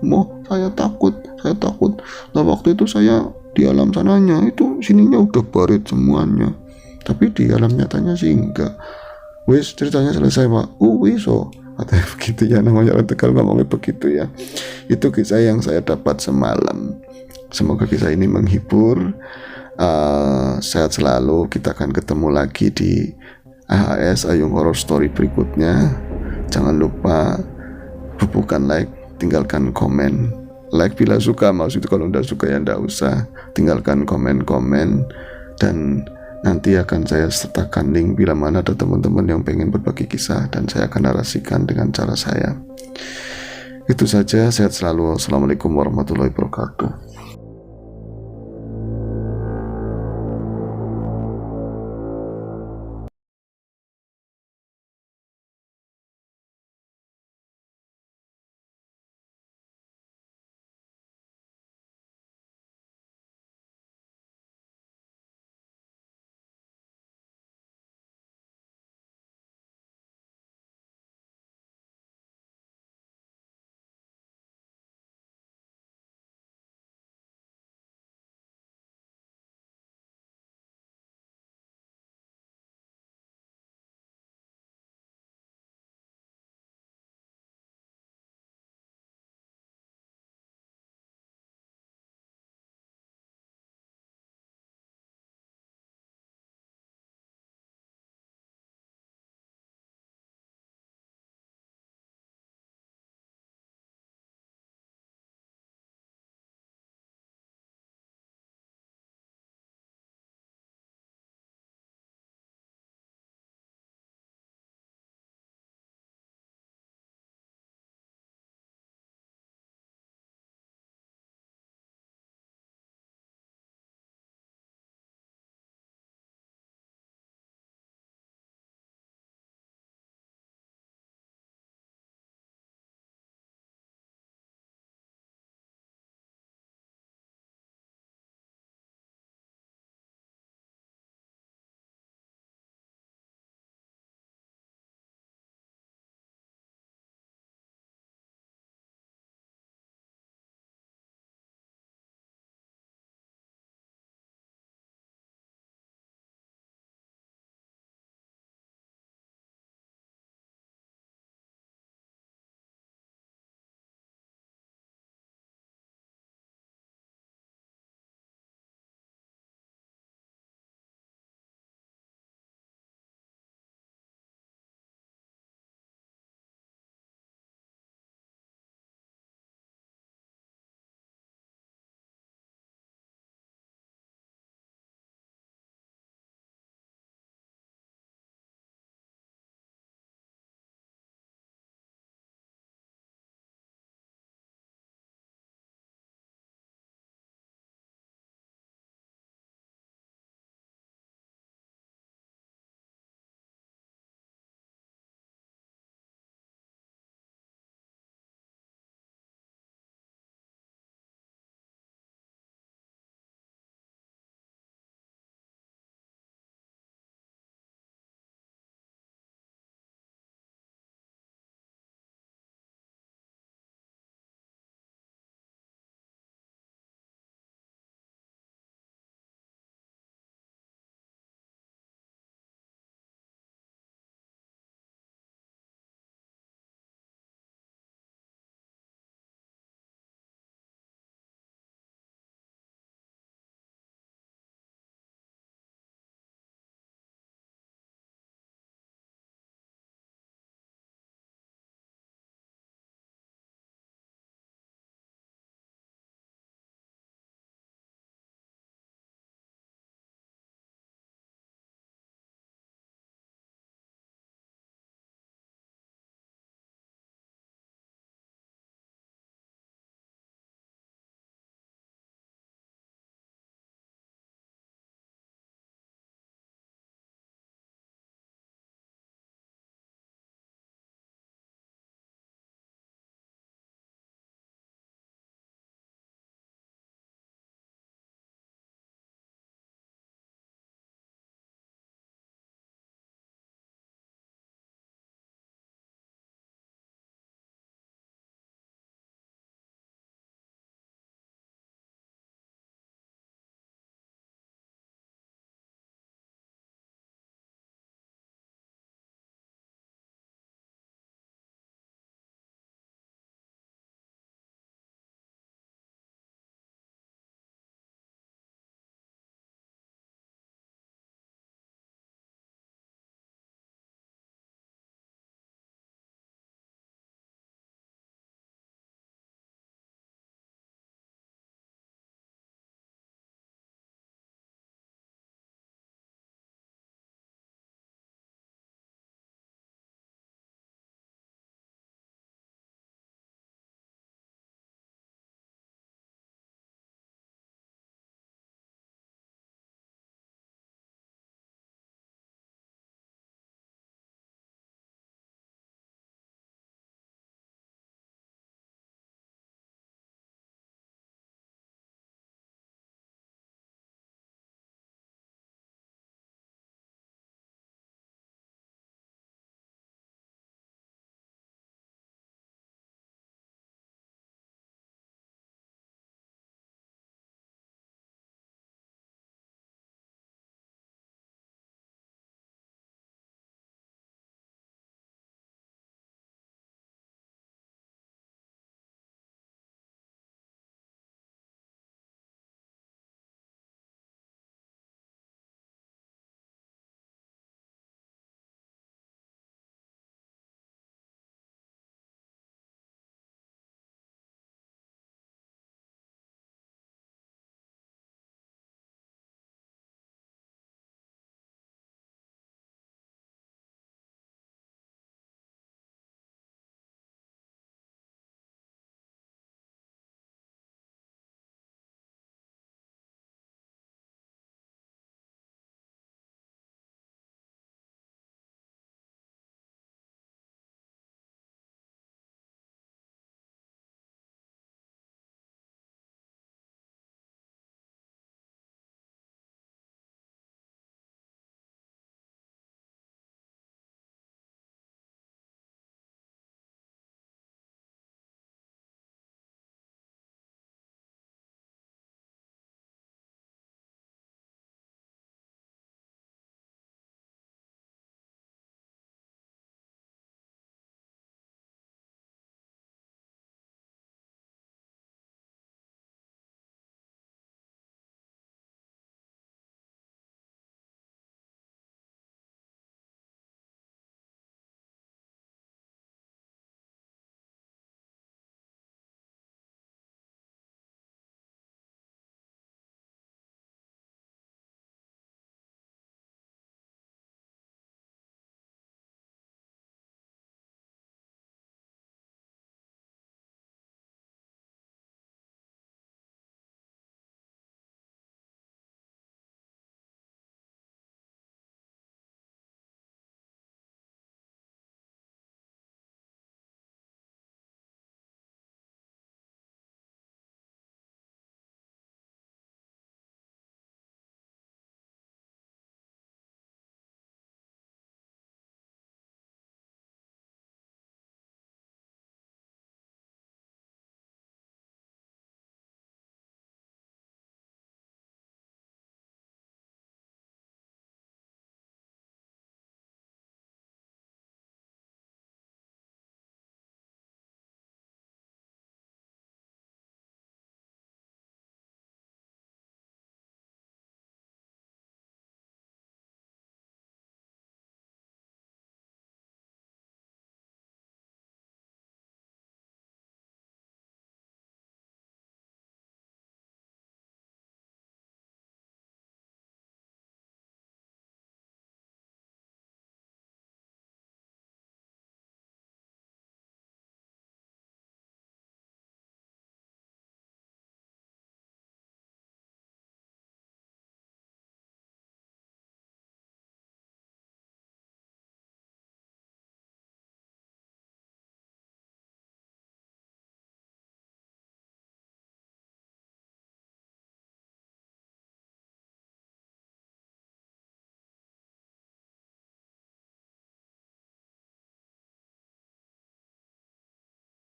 saya takut. Nah waktu itu saya di alam sananya itu sininya udah baret semuanya, tapi di alam nyatanya sih enggak. Wis ceritanya selesai Pak. Wis katanya begitu ya, namanya orang Tegal ngomongnya begitu ya. Itu kisah yang saya dapat semalam. Semoga kisah ini menghibur. Sehat selalu. Kita akan ketemu lagi di AHS Ayung Horror Story berikutnya. Jangan lupa bubukan like, tinggalkan komen. Like bila suka, maksud itu kalau udah suka ya ndak usah. Tinggalkan komen-komen, dan nanti akan saya sertakan link bila mana ada teman-teman yang pengen berbagi kisah, dan saya akan narasikan dengan cara saya. Itu saja, sehat selalu. Assalamualaikum warahmatullahi wabarakatuh.